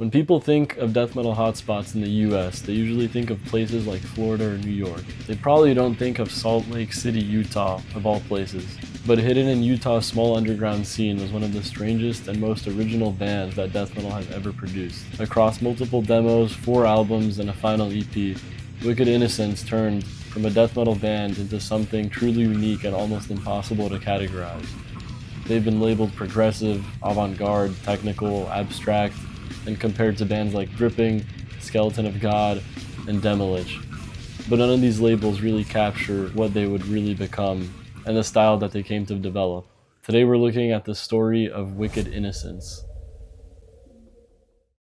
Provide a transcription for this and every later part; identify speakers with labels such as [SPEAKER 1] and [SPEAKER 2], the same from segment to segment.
[SPEAKER 1] When people think of death metal hotspots in the US, they usually think of places like Florida or New York. They probably don't think of Salt Lake City, Utah, of all places. But hidden in Utah's small underground scene was one of the strangest and most original bands that death metal has ever produced. Across multiple demos, 4 albums, and a final EP, Wicked Innocence turned from a death metal band into something truly unique and almost impossible to categorize. They've been labeled progressive, avant-garde, technical, abstract, and compared to bands like Dripping, Skeleton of God, and Demolish. But none of these labels really capture what they would really become and the style that they came to develop. Today we're looking at the story of Wicked Innocence.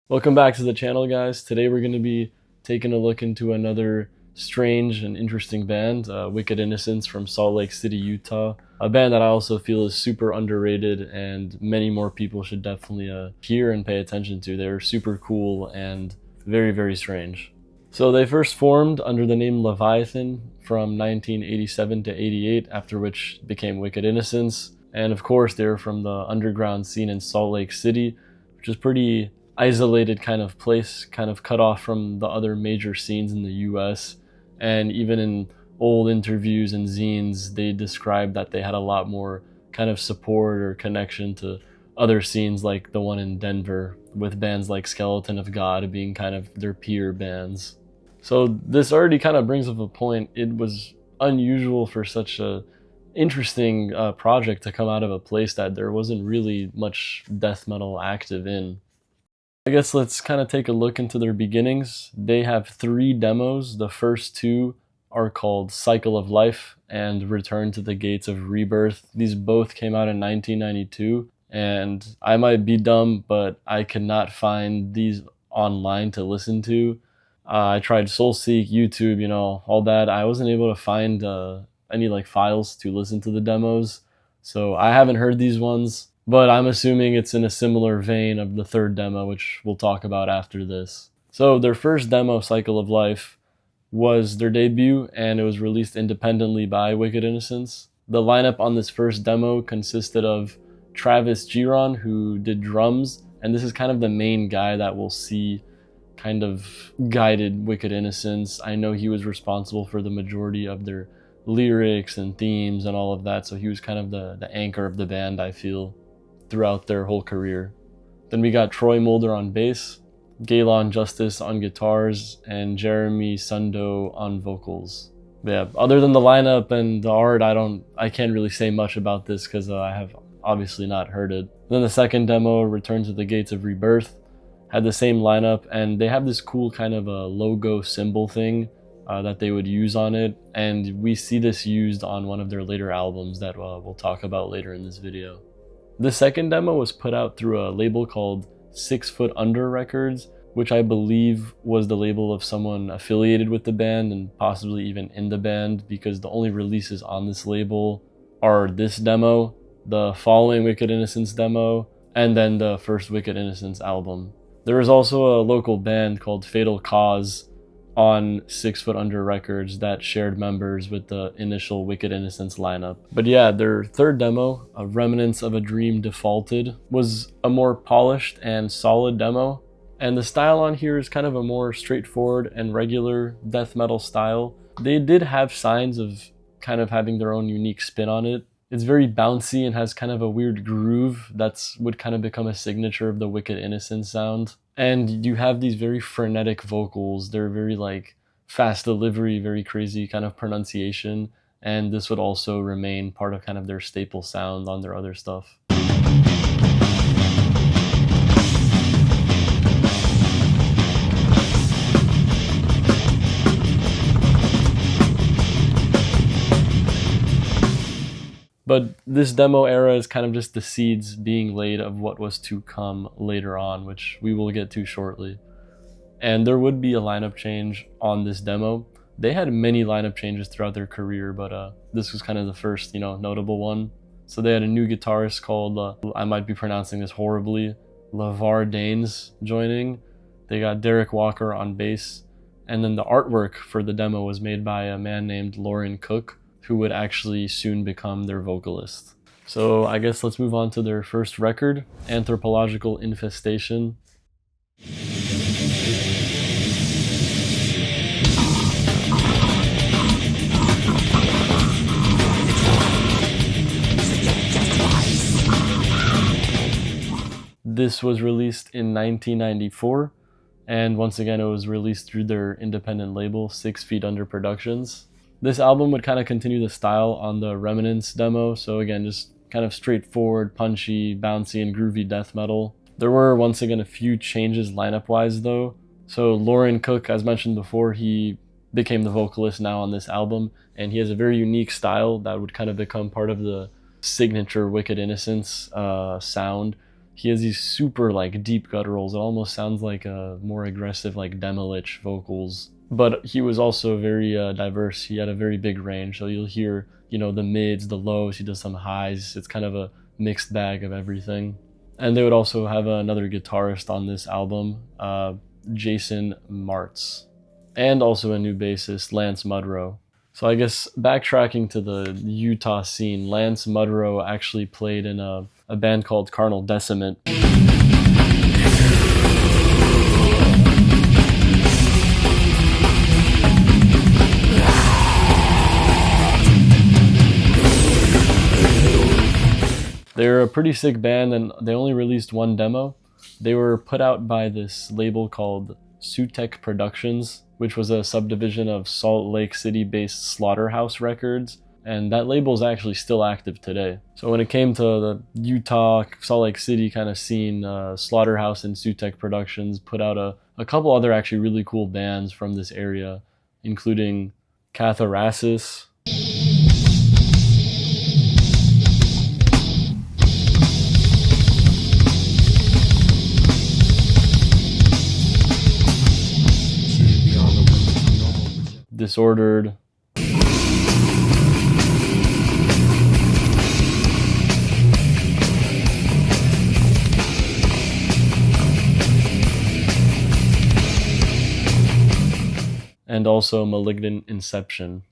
[SPEAKER 1] Welcome back to the channel, guys. Today we're going to be taking a look into another strange and interesting band, Wicked Innocence from Salt Lake City, Utah. A band that I also feel is super underrated and many more people should definitely hear and pay attention to. They're super cool and very, very strange. So they first formed under the name Leviathan from 1987 to 88, after which became Wicked Innocence. And of course, they're from the underground scene in Salt Lake City, which is pretty isolated kind of place, kind of cut off from the other major scenes in the US. And even in old interviews and zines, they described that they had a lot more kind of support or connection to other scenes like the one in Denver, with bands like Skeleton of God being kind of their peer bands. So this already kind of brings up a point. It was unusual for such a interesting project to come out of a place that there wasn't really much death metal active in. I guess let's kind of take a look into their beginnings. They have 3 demos. The first 2 are called Cycle of Life and Return to the Gates of Rebirth. These both came out in 1992, and I might be dumb, but I could not find these online to listen to. I tried SoulSeek, YouTube, all that. I wasn't able to find any files to listen to the demos, so I haven't heard these ones. But I'm assuming it's in a similar vein of the 3rd demo, which we'll talk about after this. So their first demo, Cycle of Life, was their debut, and it was released independently by Wicked Innocence. The lineup on this first demo consisted of Travis Giron, who did drums, and this is kind of the main guy that we'll see kind of guided Wicked Innocence. I know he was responsible for the majority of their lyrics and themes and all of that, so he was kind of the anchor of the band, I feel, throughout their whole career. Then we got Troy Mulder on bass, Galen Justice on guitars, and Jeremy Sundo on vocals. But yeah, other than the lineup and the art, I can't really say much about this because I have obviously not heard it. Then the second demo, Return to the Gates of Rebirth, had the same lineup, and they have this cool kind of a logo symbol thing that they would use on it, and we see this used on one of their later albums that we'll talk about later in this video. The second demo was put out through a label called 6 Foot Under Records, which I believe was the label of someone affiliated with the band and possibly even in the band, because the only releases on this label are this demo, the following Wicked Innocence demo, and then the first Wicked Innocence album. There was also a local band called Fatal Cause on 6 Foot Under Records that shared members with the initial Wicked Innocence lineup. But yeah, their third demo, Remnants of a Dream Defaulted, was a more polished and solid demo, and the style on here is kind of a more straightforward and regular death metal style. They did have signs of kind of having their own unique spin on it. It's very bouncy and has kind of a weird groove that's would kind of become a signature of the Wicked Innocence sound. And you have these very frenetic vocals. They're very fast delivery, very crazy kind of pronunciation. And this would also remain part of kind of their staple sound on their other stuff. But this demo era is kind of just the seeds being laid of what was to come later on, which we will get to shortly. And there would be a lineup change on this demo. They had many lineup changes throughout their career, but this was kind of the first, notable one. So they had a new guitarist called, I might be pronouncing this horribly, LeVar Danes joining. They got Derek Walker on bass. And then the artwork for the demo was made by a man named Lauren Cook, who would actually soon become their vocalist. So I guess let's move on to their first record, Anthropological Infestation. This was released in 1994, and once again it was released through their independent label, 6 Feet Under Productions. This album would kind of continue the style on the Remnants demo, so again, just kind of straightforward, punchy, bouncy, and groovy death metal. There were once again a few changes lineup-wise though. So Lauren Cook, as mentioned before, he became the vocalist now on this album, and he has a very unique style that would kind of become part of the signature Wicked Innocence sound. He has these super like deep gutturals. It almost sounds like a more aggressive like Demolich vocals. But he was also very diverse. He had a very big range. So you'll hear, you know, the mids, the lows, he does some highs. It's kind of a mixed bag of everything. And they would also have another guitarist on this album, Jason Martz. And also a new bassist, Lance Mudrow. So I guess backtracking to the Utah scene, Lance Mudrow actually played in a band called Carnal Decimate. They're a pretty sick band, and they only released one demo. They were put out by this label called Sutek Productions, which was a subdivision of Salt Lake City-based Slaughterhouse Records, and that label is actually still active today. So when it came to the Utah, Salt Lake City kind of scene, Slaughterhouse and Sutek Productions put out a couple other actually really cool bands from this area, including Catharsis, Disordered, and also Malignant Inception.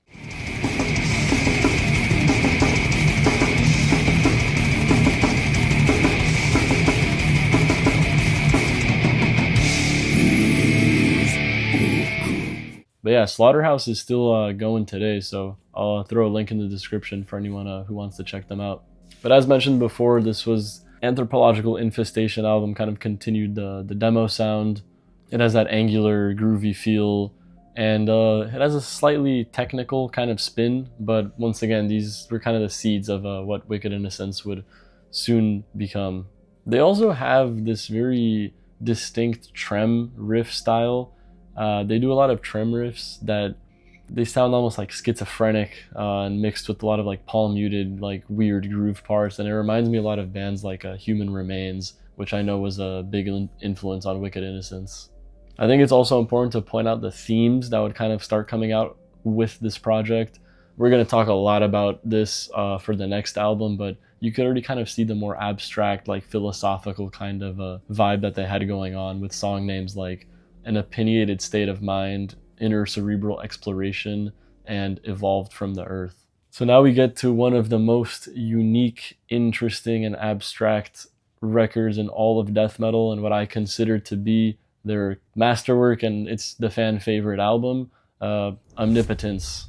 [SPEAKER 1] But yeah, Slaughterhouse is still going today, so I'll throw a link in the description for anyone who wants to check them out. But as mentioned before, this was Anthropological Infestation album, kind of continued the demo sound. It has that angular, groovy feel, and it has a slightly technical kind of spin, but once again, these were kind of the seeds of what Wicked Innocence would soon become. They also have this very distinct trem riff style. They do a lot of trem riffs that they sound almost like schizophrenic and mixed with a lot of like palm muted, like weird groove parts, and it reminds me a lot of bands like Human Remains, which I know was a big influence on Wicked Innocence. I think it's also important to point out the themes that would kind of start coming out with this project. We're going to talk a lot about this for the next album, but you could already kind of see the more abstract, like philosophical kind of vibe that they had going on with song names like An Opinionated State of Mind, Inner Cerebral Exploration, and Evolved from the Earth. So now we get to one of the most unique, interesting, and abstract records in all of death metal, and what I consider to be their masterwork, and it's the fan favorite album, Omnipotence.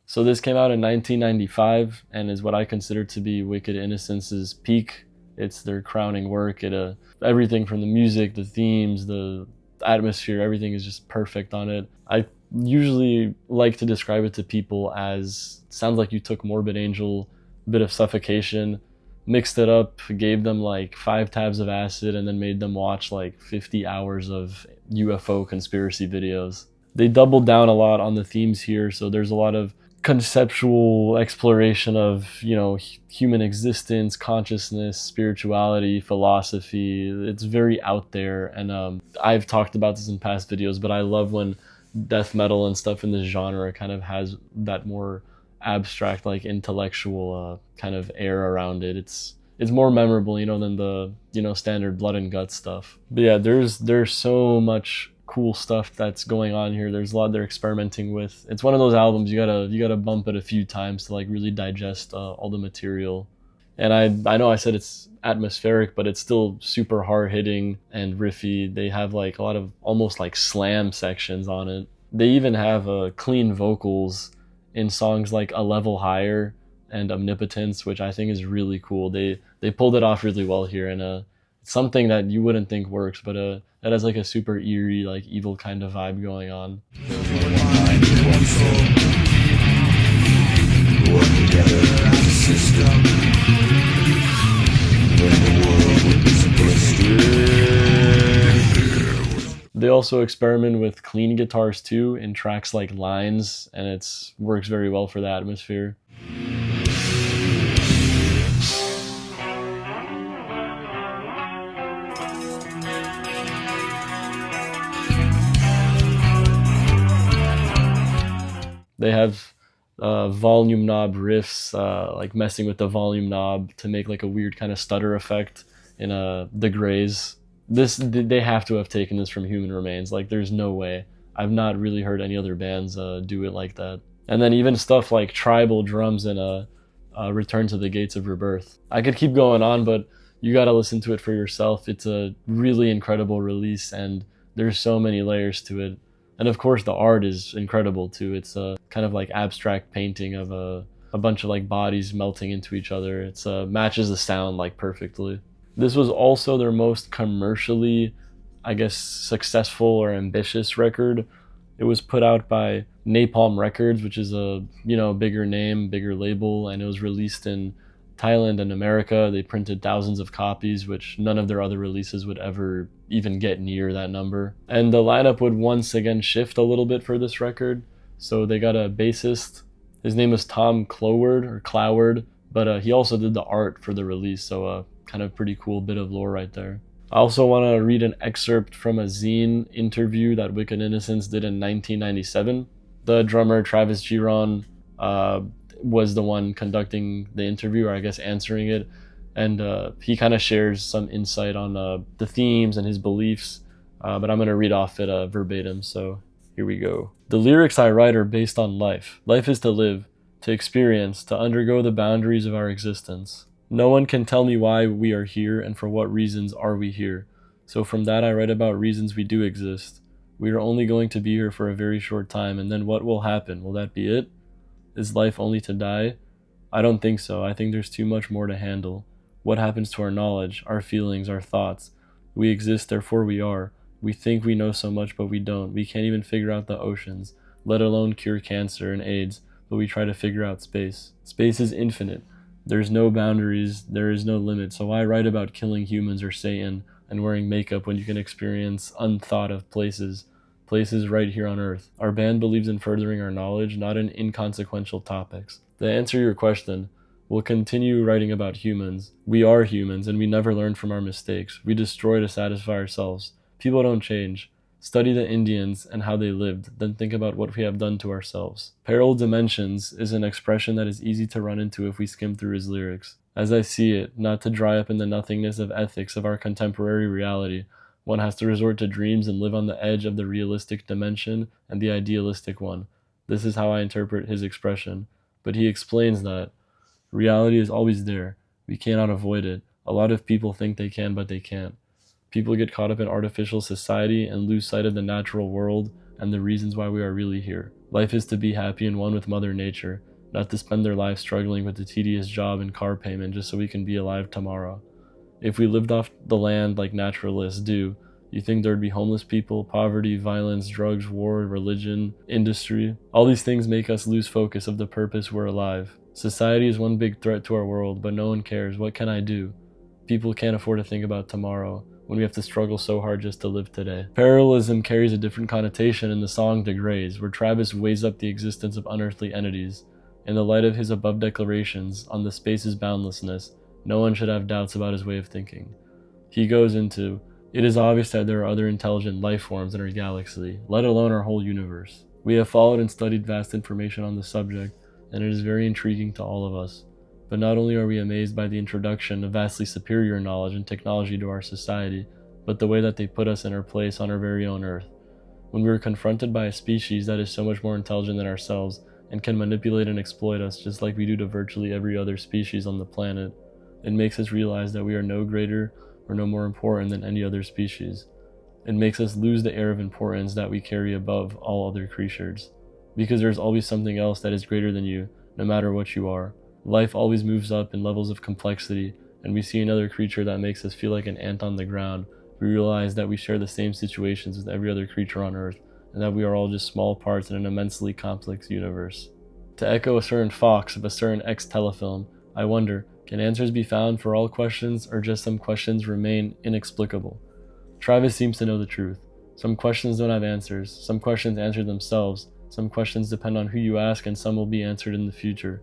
[SPEAKER 1] So this came out in 1995 and is what I consider to be Wicked Innocence's peak. It's their crowning work. Everything from the music, the themes, the atmosphere, everything is just perfect on it. I usually like to describe it to people as, it sounds like you took Morbid Angel, a bit of Suffocation, mixed it up, gave them like 5 tabs of acid, and then made them watch like 50 hours of UFO conspiracy videos. They doubled down a lot on the themes here, so there's a lot of conceptual exploration of, you know, human existence, consciousness, spirituality, philosophy. It's very out there, and I've talked about this in past videos, but I love when death metal and stuff in this genre kind of has that more abstract, like intellectual kind of air around it. It's more memorable, you know, than the, you know, standard blood and guts stuff. But yeah, there's so much cool stuff that's going on here. There's a lot they're experimenting with. It's one of those albums you gotta bump it a few times to like really digest all the material. And I know I said it's atmospheric, but it's still super hard hitting and riffy. They have like a lot of almost like slam sections on it. They even have clean vocals in songs like A Level Higher and Omnipotence, which I think is really cool. They pulled it off really well here, and something that you wouldn't think works, but that has like a super eerie, like evil kind of vibe going on. Work together as a system. They also experiment with clean guitars too in tracks like Lines, and it works very well for the atmosphere. They have volume knob riffs, like messing with the volume knob to make like a weird kind of stutter effect in the Grays. They have to have taken this from Human Remains. Like, there's no way. I've not really heard any other bands do it like that. And then even stuff like tribal drums in Return to the Gates of Rebirth. I could keep going on, but you gotta listen to it for yourself. It's a really incredible release, and there's so many layers to it. And of course, the art is incredible too. It's a kind of like abstract painting of a bunch of like bodies melting into each other. It's matches the sound like perfectly. This was also their most commercially, I guess, successful or ambitious record. It was put out by Napalm Records, which is a bigger name, bigger label, and it was released in Thailand and America. They printed thousands of copies, which none of their other releases would ever even get near that number. And the lineup would once again shift a little bit for this record. So they got a bassist. His name was Tom Cloward, but he also did the art for the release. So kind of pretty cool bit of lore right there. I also want to read an excerpt from a zine interview that Wicked Innocence did in 1997. The drummer Travis Giron was the one conducting the interview, or I guess answering it, and he kind of shares some insight on the themes and his beliefs, but I'm going to read off it verbatim, so here we go. The lyrics I write are based on life. Life is to live, to experience, to undergo the boundaries of our existence. No one can tell me why we are here and for what reasons are we here. So from that I write about reasons we do exist. We are only going to be here for a very short time, and then what will happen? Will that be it? Is life only to die? I don't think so. I think there's too much more to handle. What happens to our knowledge, our feelings, our thoughts? We exist, therefore we are. We think we know so much, but we don't. We can't even figure out the oceans, let alone cure cancer and AIDS, but we try to figure out space. Space is infinite. There's no boundaries, there is no limit, so why write about killing humans or Satan and wearing makeup when you can experience unthought of places right here on Earth? Our band believes in furthering our knowledge, not in inconsequential topics. To answer your question, we'll continue writing about humans. We are humans, and we never learn from our mistakes. We destroy to satisfy ourselves. People don't change. Study the Indians and how they lived, then think about what we have done to ourselves. Parallel dimensions is an expression that is easy to run into if we skim through his lyrics. As I see it, not to dry up in the nothingness of ethics of our contemporary reality, one has to resort to dreams and live on the edge of the realistic dimension and the idealistic one. This is how I interpret his expression. But he explains that reality is always there. We cannot avoid it. A lot of people think they can, but they can't. People get caught up in artificial society and lose sight of the natural world and the reasons why we are really here. Life is to be happy and one with Mother Nature, not to spend their life struggling with the tedious job and car payment just so we can be alive tomorrow. If we lived off the land like naturalists do, you think there'd be homeless people, poverty, violence, drugs, war, religion, industry? All these things make us lose focus of the purpose we're alive. Society is one big threat to our world, but no one cares. What can I do? People can't afford to think about tomorrow when we have to struggle so hard just to live today. Parallelism carries a different connotation in the song The Grays, where Travis weighs up the existence of unearthly entities. In the light of his above declarations on the space's boundlessness, no one should have doubts about his way of thinking. He goes into, it is obvious that there are other intelligent life forms in our galaxy, let alone our whole universe. We have followed and studied vast information on the subject, and it is very intriguing to all of us. But not only are we amazed by the introduction of vastly superior knowledge and technology to our society, but the way that they put us in our place on our very own Earth. When we are confronted by a species that is so much more intelligent than ourselves and can manipulate and exploit us just like we do to virtually every other species on the planet, It makes us realize that we are no greater or no more important than any other species. It makes us lose the air of importance that we carry above all other creatures. Because there's always something else that is greater than you, no matter what you are. Life always moves up in levels of complexity, and we see another creature that makes us feel like an ant on the ground. We realize that we share the same situations with every other creature on Earth, and that we are all just small parts in an immensely complex universe. To echo a certain fox of a certain X-telefilm, I wonder, can answers be found for all questions, or just some questions remain inexplicable? Travis seems to know the truth. Some questions don't have answers, some questions answer themselves, some questions depend on who you ask, and some will be answered in the future.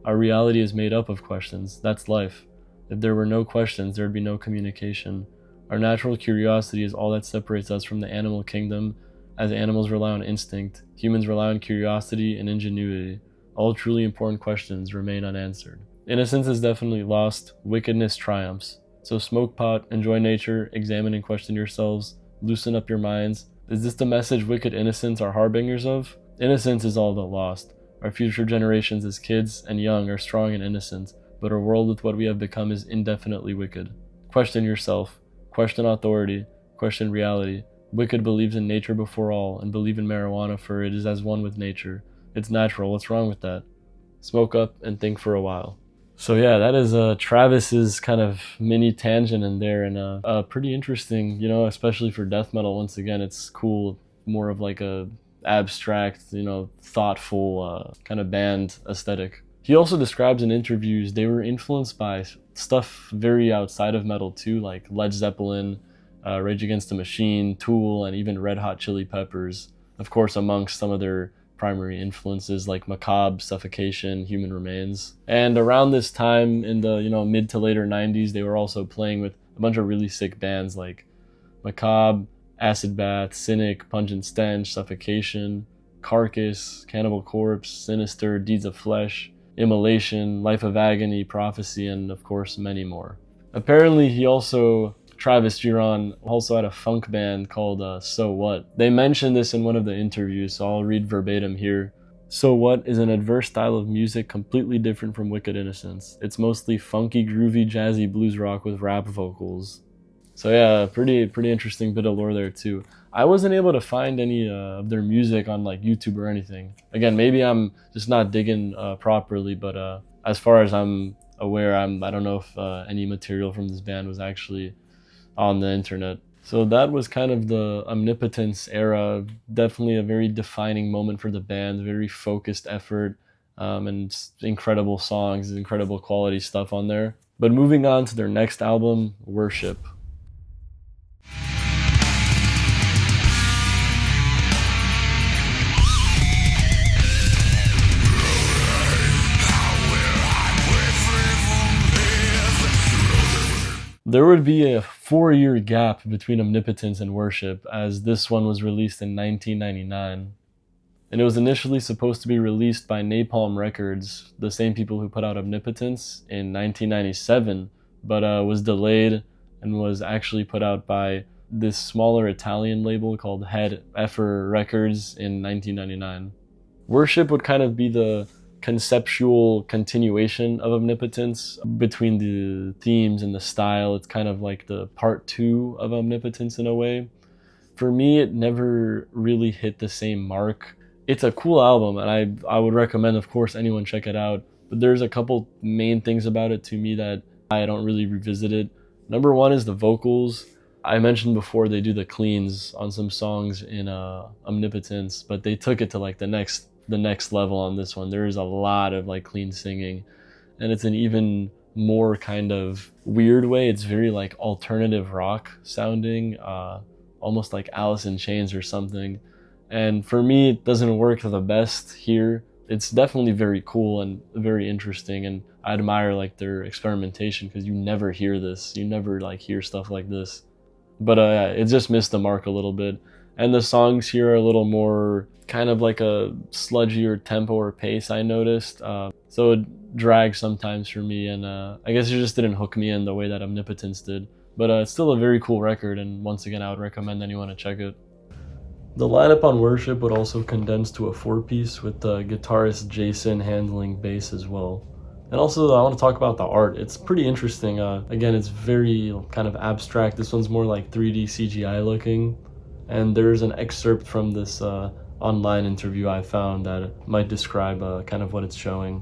[SPEAKER 1] Our reality is made up of questions. That's life. If there were no questions, there would be no communication. Our natural curiosity is all that separates us from the animal kingdom, as animals rely on instinct, humans rely on curiosity and ingenuity. All truly important questions remain unanswered. Innocence is definitely lost, wickedness triumphs. So smoke pot, enjoy nature, examine and question yourselves, loosen up your minds. Is this the message wicked innocents are harbingers of? Innocence is all but lost. Our future generations as kids and young are strong and innocent, but our world with what we have become is indefinitely wicked. Question yourself, question authority, question reality. Wicked believes in nature before all, and believe in marijuana, for it is as one with nature. It's natural, what's wrong with that? Smoke up and think for a while. So yeah, that is Travis's kind of mini tangent in there, and pretty interesting, especially for death metal. Once again, it's cool, more of like a abstract, thoughtful kind of band aesthetic. He also describes in interviews they were influenced by stuff very outside of metal too, like Led Zeppelin, Rage Against the Machine, Tool, and even Red Hot Chili Peppers. Of course, amongst some of their primary influences like Macabre, Suffocation, Human Remains. And around this time in the mid to later 90s, they were also playing with a bunch of really sick bands like Macabre, Acid Bath, Cynic, Pungent Stench, Suffocation, Carcass, Cannibal Corpse, Sinister, Deeds of Flesh, Immolation, Life of Agony, Prophecy, and of course many more. Apparently Travis Giron also had a funk band called So What. They mentioned this in one of the interviews, so I'll read verbatim here. So What is an adverse style of music completely different from Wicked Innocence. It's mostly funky, groovy, jazzy blues rock with rap vocals. So yeah, pretty interesting bit of lore there too. I wasn't able to find any of their music on like YouTube or anything. Again, maybe I'm just not digging properly, but as far as I'm aware, I don't know if any material from this band was actually on the internet. So that was kind of the Omnipotence era. Definitely a very defining moment for the band, very focused effort, and incredible songs, incredible quality stuff on there. But moving on to their next album, Worship. There would be a 4-year gap between Omnipotence and Worship, as this one was released in 1999. And it was initially supposed to be released by Napalm Records, the same people who put out Omnipotence, in 1997, but was delayed and was actually put out by this smaller Italian label called Head Effer Records in 1999. Worship would kind of be the conceptual continuation of Omnipotence. Between the themes and the style, it's kind of like the part 2 of Omnipotence in a way. For me, it never really hit the same mark. It's a cool album, and I would recommend, of course, anyone check it out, but there's a couple main things about it to me that I don't really revisit it. Number one is the vocals. I mentioned before they do the cleans on some songs in Omnipotence, but they took it to like the next level on this one. There is a lot of like clean singing, and it's an even more kind of weird way. It's very like alternative rock sounding, almost like Alice in Chains or something. And for me, it doesn't work the best here. It's definitely very cool and very interesting, and I admire like their experimentation, because you never hear this. You never like hear stuff like this. But it just missed the mark a little bit. And the songs here are a little more kind of like a sludgier tempo or pace, I noticed. So it drags sometimes for me, and I guess it just didn't hook me in the way that Omnipotence did. But it's still a very cool record, and once again, I would recommend anyone to check it. The lineup on Worship would also condense to a 4-piece, with guitarist Jason handling bass as well. And also I want to talk about the art. It's pretty interesting. Again, it's very kind of abstract. This one's more like 3D CGI looking. And there's an excerpt from this online interview I found that might describe kind of what it's showing.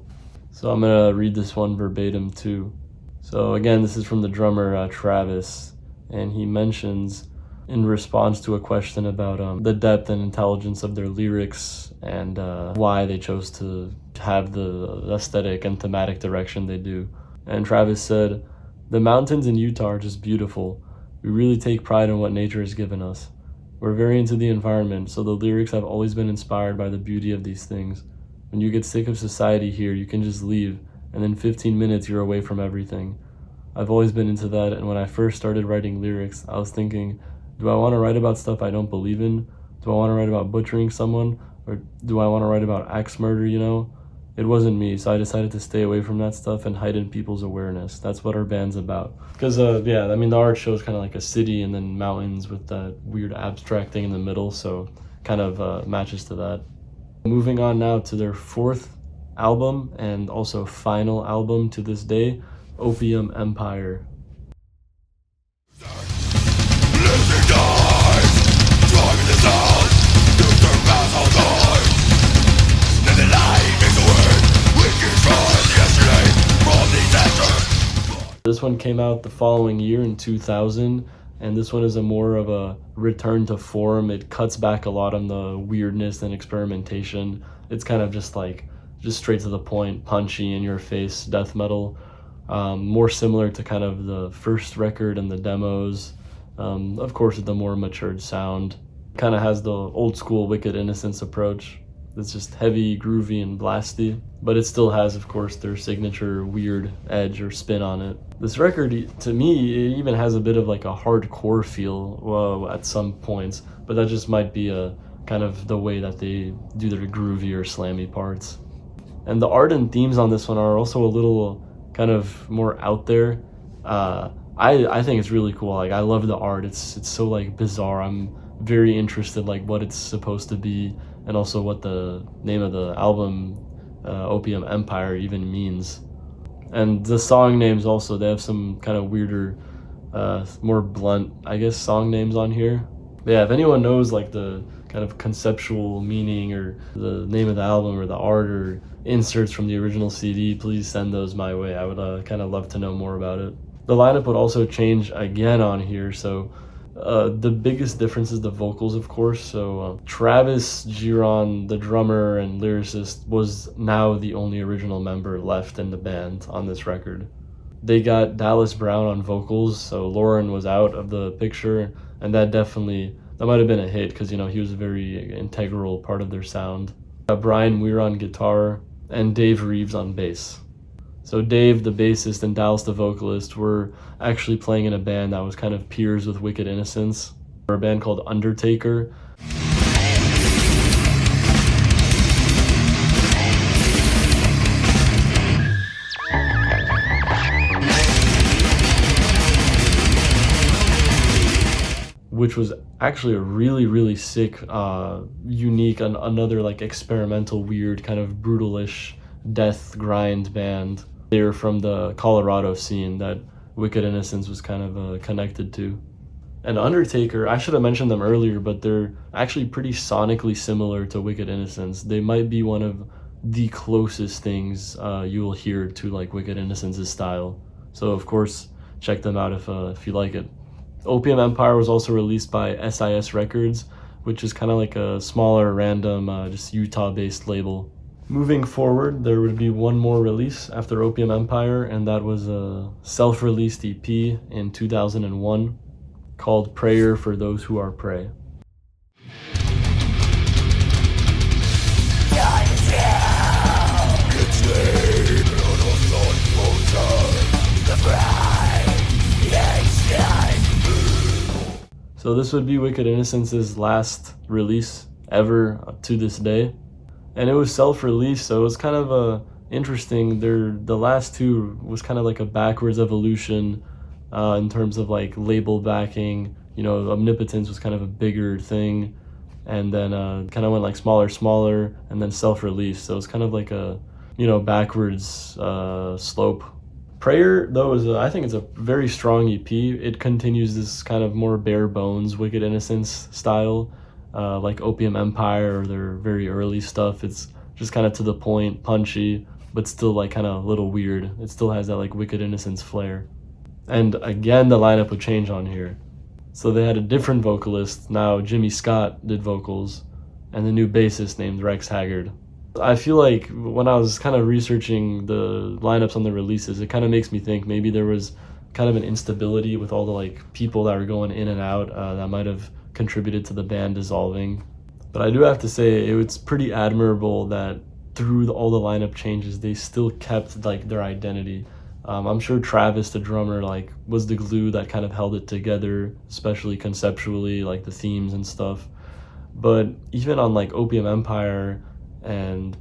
[SPEAKER 1] So I'm gonna read this one verbatim too. So again, this is from the drummer Travis, and he mentions in response to a question about the depth and intelligence of their lyrics and why they chose to have the aesthetic and thematic direction they do. And Travis said, "The mountains in Utah are just beautiful. We really take pride in what nature has given us. We're very into the environment, so the lyrics have always been inspired by the beauty of these things. When you get sick of society here, you can just leave, and in 15 minutes you're away from everything. I've always been into that, and when I first started writing lyrics, I was thinking, do I want to write about stuff I don't believe in? Do I want to write about butchering someone? Or do I want to write about axe murder, you know? It wasn't me, so I decided to stay away from that stuff and heighten people's awareness. That's what our band's about." Because, yeah, I mean, the art shows kind of like a city and then mountains with that weird abstract thing in the middle, so kind of matches to that. Moving on now to their fourth album and also final album to this day, Opium Empire. This one came out the following year in 2000, and this one is a more of a return to form. It cuts back a lot on the weirdness and experimentation. It's kind of just straight to the point, punchy, in your face death metal. More similar to kind of the first record and the demos. Of course, with the more matured sound. Kind of has the old school Wicked Innocence approach. It's just heavy, groovy, and blasty, but it still has, of course, their signature weird edge or spin on it. This record, to me, it even has a bit of like a hardcore feel at some points, but that just might be a kind of the way that they do their groovy or slammy parts. And the art and themes on this one are also a little kind of more out there. I think it's really cool. Like, I love the art. It's so like bizarre. I'm very interested like what it's supposed to be, and also what the name of the album, Opium Empire, even means. And the song names also, they have some kind of weirder, more blunt, I guess, song names on here. But yeah, if anyone knows like the kind of conceptual meaning or the name of the album or the art or inserts from the original CD, please send those my way. I would kind of love to know more about it. The lineup would also change again on here, so the biggest difference is the vocals, of course. So Travis Giron, the drummer and lyricist, was now the only original member left in the band on this record. They got Dallas Brown on vocals, so Lauren was out of the picture, and that might have been a hit because, you know, he was a very integral part of their sound. Brian Weir on guitar and Dave Reeves on bass. So Dave, the bassist, and Dallas, the vocalist, were actually playing in a band that was kind of peers with Wicked Innocence, or a band called Undertaker. Which was actually a really, really sick, unique, and another like experimental, weird, kind of brutalish death grind band. They were from the Colorado scene that Wicked Innocence was kind of connected to. And Undertaker, I should have mentioned them earlier, but they're actually pretty sonically similar to Wicked Innocence. They might be one of the closest things you will hear to like Wicked Innocence's style. So of course, check them out if you like it. Opium Empire was also released by SIS Records, which is kind of like a smaller, random, just Utah-based label. Moving forward, there would be one more release after Opium Empire, and that was a self-released EP in 2001 called Prayer for Those Who Are Prey. So this would be Wicked Innocence's last release ever to this day. And it was self-released, so it was kind of interesting. The last two was kind of like a backwards evolution in terms of like label backing. You know, Omnipotence was kind of a bigger thing, and then kind of went like smaller, and then self-released. So it's kind of like a backwards slope. Prayer, though, I think it's a very strong EP. It continues this kind of more bare bones Wicked Innocence style, like Opium Empire or their very early stuff. It's just kind of to the point, punchy, but still like kind of a little weird. It still has that like Wicked Innocence flair. And again, the lineup would change on here. So they had a different vocalist. Now Jimmy Scott did vocals, and the new bassist named Rex Haggard. I feel like when I was kind of researching the lineups on the releases, it kind of makes me think maybe there was kind of an instability with all the like people that were going in and out that might have contributed to the band dissolving. But I do have to say it's pretty admirable that through all the lineup changes, they still kept like their identity. I'm sure Travis, the drummer, like was the glue that kind of held it together, especially conceptually, like the themes and stuff. But even on like Opium Empire and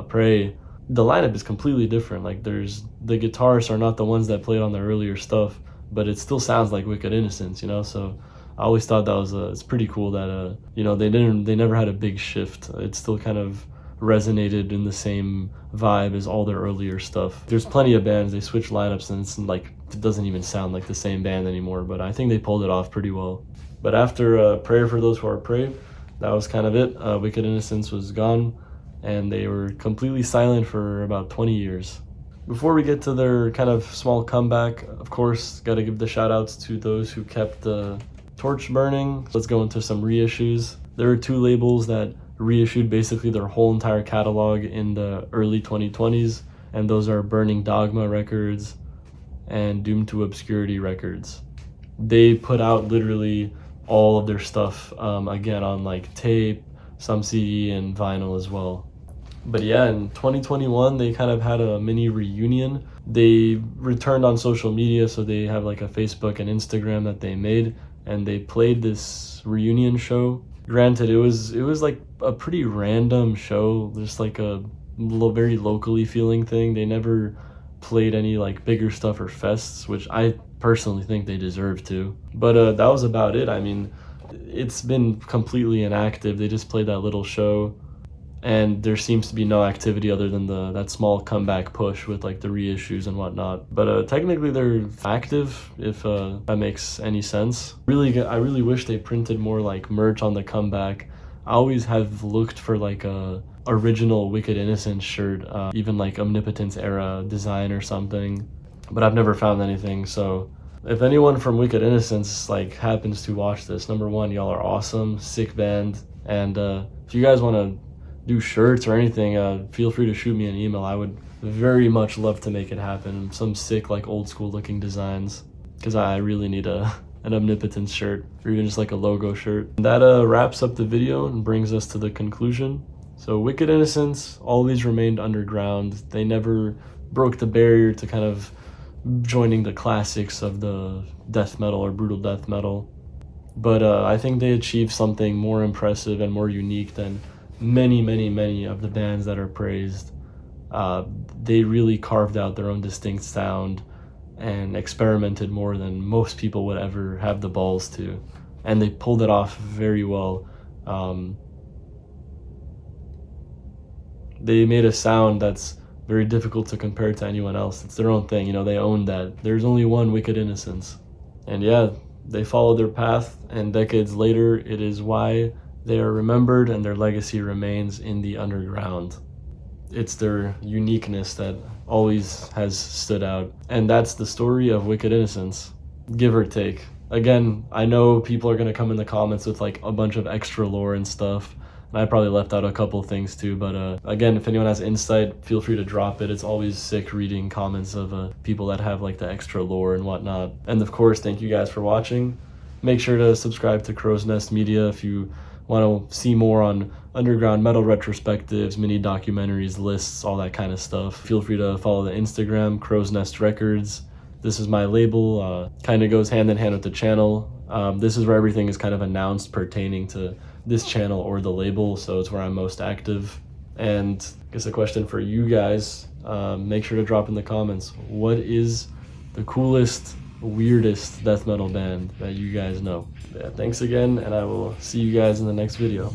[SPEAKER 1] Prey, the lineup is completely different. Like the guitarists are not the ones that played on the earlier stuff, but it still sounds like Wicked Innocence, So I always thought that was it's pretty cool that they never had a big shift. It still kind of resonated in the same vibe as all their earlier stuff. There's plenty of bands they switch lineups and it's like it doesn't even sound like the same band anymore, but I think they pulled it off pretty well. But after Prayer for Those Who Are Prey, that was kind of it. Wicked Innocence was gone and they were completely silent for about 20 years. Before we get to their kind of small comeback, of course, got to give the shout outs to those who kept the torch burning. Let's go into some reissues. There are two labels that reissued basically their whole entire catalog in the early 2020s, and those are Burning Dogma Records and Doomed to Obscurity Records. They put out literally all of their stuff again on like tape, some CD, and vinyl as well. But yeah, in 2021 they kind of had a mini reunion. They returned on social media, so they have like a Facebook and Instagram that they made, and they played this reunion show. Granted, it was like a pretty random show, just like a very locally feeling thing. They never played any like bigger stuff or fests, which I personally think they deserve to. But that was about it. I mean, it's been completely inactive. They just played that little show, and there seems to be no activity other than that small comeback push with like the reissues and whatnot. But technically they're active, if that makes any sense. I really wish they printed more like merch on the comeback. I always have looked for like a original Wicked Innocence shirt, even like Omnipotence era design or something, but I've never found anything. So if anyone from Wicked Innocence like happens to watch this, number one, y'all are awesome, sick band, and if you guys want to do shirts or anything, feel free to shoot me an email. I would very much love to make it happen. Some sick like old school looking designs, because I really need an Omnipotence shirt, or even just like a logo shirt. That wraps up the video and brings us to the conclusion. So Wicked Innocence always remained underground. They never broke the barrier to kind of joining the classics of the death metal or brutal death metal. But I think they achieved something more impressive and more unique than many of the bands that are praised. They really carved out their own distinct sound and experimented more than most people would ever have the balls to, and they pulled it off very well. They made a sound that's very difficult to compare to anyone else. It's their own thing, they own that. There's only one Wicked Innocence. And yeah, they followed their path, and decades later it is why they are remembered and their legacy remains in the underground. It's their uniqueness that always has stood out. And that's the story of Wicked Innocence, give or take. Again, I know people are going to come in the comments with like a bunch of extra lore and stuff, and I probably left out a couple things too, but again, if anyone has insight, feel free to drop it. It's always sick reading comments of people that have like the extra lore and whatnot. And of course, thank you guys for watching. Make sure to subscribe to Crow's Nest Media if you want to see more on underground metal retrospectives, mini documentaries, lists, all that kind of stuff. Feel free to follow the Instagram, Crow's Nest Records. This is my label, kind of goes hand in hand with the channel. This is where everything is kind of announced pertaining to this channel or the label, so it's where I'm most active. And I guess a question for you guys, make sure to drop in the comments, what is the coolest, weirdest death metal band that you guys know? Yeah, thanks again, and I will see you guys in the next video.